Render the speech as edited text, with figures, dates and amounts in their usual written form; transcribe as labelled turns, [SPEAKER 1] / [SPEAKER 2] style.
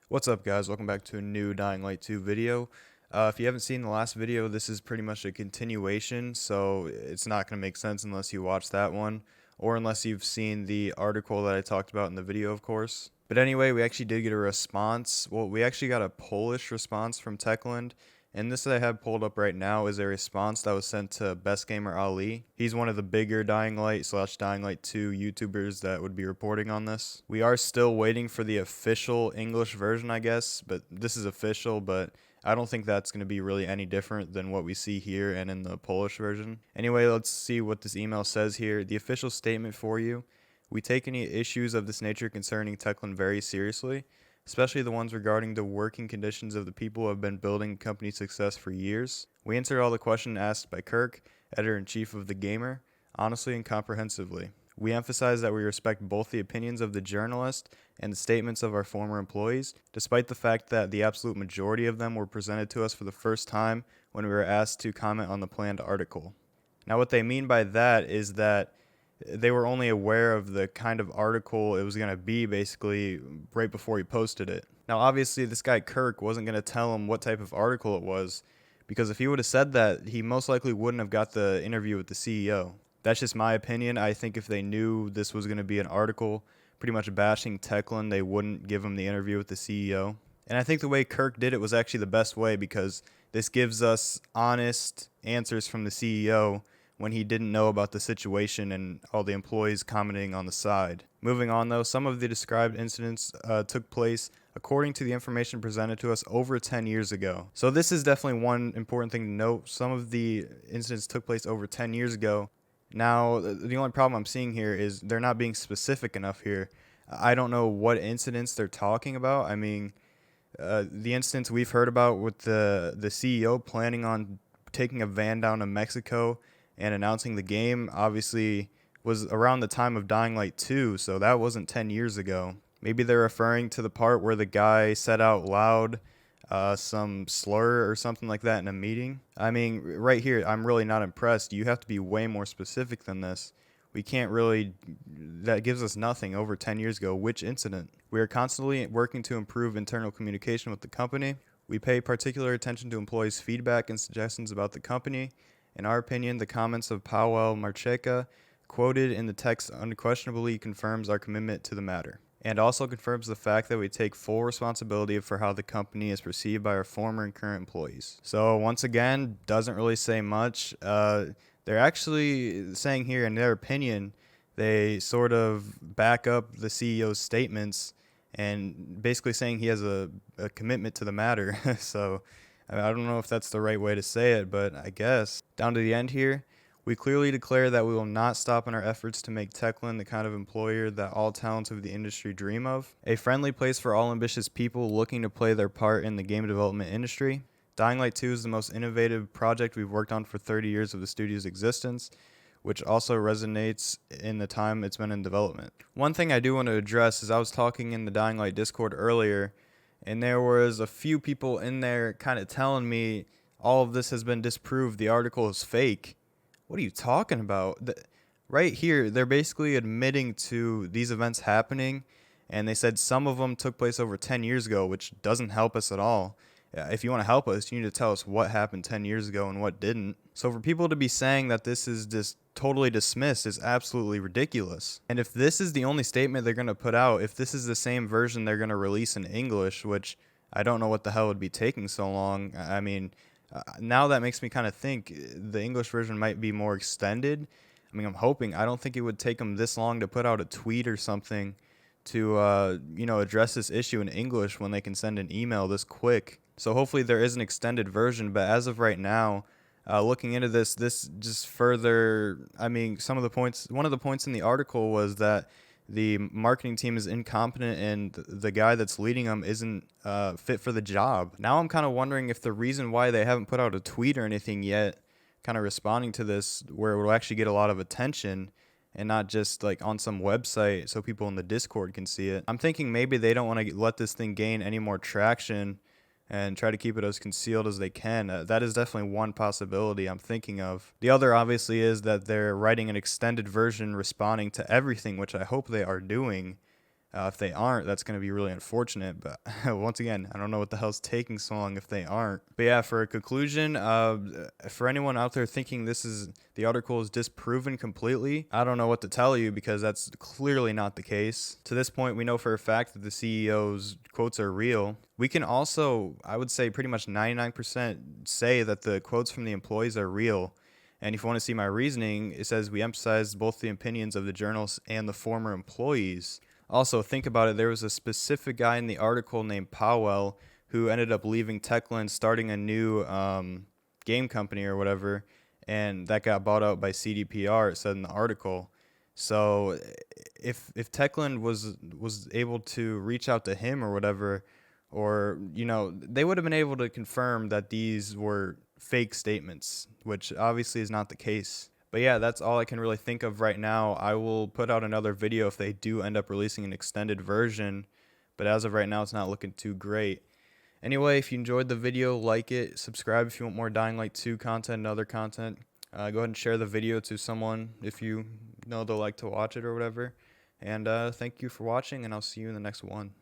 [SPEAKER 1] What's up, guys? Welcome back to a new Dying Light 2 video. If you haven't seen the last video, this is pretty much a continuation, so it's not going to make sense unless you watch that one, or unless you've seen the article that I talked about in the video, of course. But anyway, we actually did get a response. Well, we actually got a Polish response from Techland, and this that I have pulled up right now is a response that was sent to Best Gamer Ali. He's one of the bigger Dying Light / Dying Light 2 YouTubers that would be reporting on this. We are still waiting for the official English version, I guess, but this is official, but I don't think that's going to be really any different than what we see here and in the Polish version. Anyway, let's see what this email says here. The official statement for you. We take any issues of this nature concerning Techland very seriously, especially the ones regarding the working conditions of the people who have been building company success for years. We answered all the questions asked by Kirk, editor-in-chief of The Gamer, honestly and comprehensively. We emphasize that we respect both the opinions of the journalist and the statements of our former employees, despite the fact that the absolute majority of them were presented to us for the first time when we were asked to comment on the planned article. Now, what they mean by that is that they were only aware of the kind of article it was going to be basically right before he posted it. Now, obviously, this guy Kirk wasn't going to tell him what type of article it was, because if he would have said that, he most likely wouldn't have got the interview with the CEO. That's just my opinion. I think if they knew this was going to be an article pretty much bashing Techland, they wouldn't give him the interview with the CEO. And I think the way Kirk did it was actually the best way, because this gives us honest answers from the CEO when he didn't know about the situation and all the employees commenting on the side. Moving on though, some of the described incidents took place according to the information presented to us over 10 years ago. So this is definitely one important thing to note. Some of the incidents took place over 10 years ago. Now, the only problem I'm seeing here is they're not being specific enough here. I don't know what incidents they're talking about. I mean, the incidents we've heard about with the CEO planning on taking a van down to Mexico and announcing the game obviously was around the time of Dying Light 2, so that wasn't 10 years ago. Maybe they're referring to the part where the guy said out loud some slur or something like that in a meeting. I mean, right here, I'm really not impressed. You have to be way more specific than this. We can't really, that gives us nothing over 10 years ago. Which incident? We are constantly working to improve internal communication with the company. We pay particular attention to employees' feedback and suggestions about the company. In our opinion, the comments of Paweł Marcheka quoted in the text unquestionably confirms our commitment to the matter, and also confirms the fact that we take full responsibility for how the company is perceived by our former and current employees. So once again, doesn't really say much. They're actually saying here, in their opinion, they sort of back up the CEO's statements and basically saying he has a commitment to the matter. So I don't know if that's the right way to say it, but I guess. Down to the end here, we clearly declare that we will not stop in our efforts to make Techland the kind of employer that all talents of the industry dream of. A friendly place for all ambitious people looking to play their part in the game development industry. Dying Light 2 is the most innovative project we've worked on for 30 years of the studio's existence, which also resonates in the time it's been in development. One thing I do want to address is I was talking in the Dying Light Discord earlier, and there was a few people in there kind of telling me all of this has been disproved, the article is fake. What are you talking about? Right here, they're basically admitting to these events happening, and they said some of them took place over 10 years ago, which doesn't help us at all. If you want to help us, you need to tell us what happened 10 years ago and what didn't. So for people to be saying that this is just totally dismissed is absolutely ridiculous. And if this is the only statement they're going to put out, if this is the same version they're going to release in English, which I don't know what the hell would be taking so long. I mean, now that makes me kind of think the English version might be more extended. I mean, I'm hoping. I don't think it would take them this long to put out a tweet or something to, address this issue in English when they can send an email this quick. So hopefully there is an extended version, but as of right now, looking into this just further, I mean, one of the points in the article was that the marketing team is incompetent and the guy that's leading them isn't fit for the job. Now I'm kind of wondering if the reason why they haven't put out a tweet or anything yet, kind of responding to this, where it will actually get a lot of attention and not just like on some website so people in the Discord can see it. I'm thinking maybe they don't want to let this thing gain any more traction and try to keep it as concealed as they can. That is definitely one possibility I'm thinking of. The other obviously is that they're writing an extended version responding to everything, which I hope they are doing. If they aren't, that's going to be really unfortunate. But once again, I don't know what the hell's taking so long if they aren't. But yeah, for a conclusion, for anyone out there thinking the article is disproven completely, I don't know what to tell you, because that's clearly not the case. To this point, we know for a fact that the CEO's quotes are real. We can also, I would say pretty much 99% say that the quotes from the employees are real. And if you want to see my reasoning, it says we emphasize both the opinions of the journalists and the former employees. Also, think about it. There was a specific guy in the article named Powell who ended up leaving Techland, starting a new game company or whatever, and that got bought out by CDPR, it said in the article. So if Techland was able to reach out to him or whatever, or, they would have been able to confirm that these were fake statements, which obviously is not the case. But yeah, that's all I can really think of right now. I will put out another video if they do end up releasing an extended version, but as of right now, it's not looking too great. Anyway, if you enjoyed the video, like it, subscribe if you want more Dying Light 2 content and other content. Go ahead and share the video to someone if you know they'll like to watch it or whatever. And thank you for watching, and I'll see you in the next one.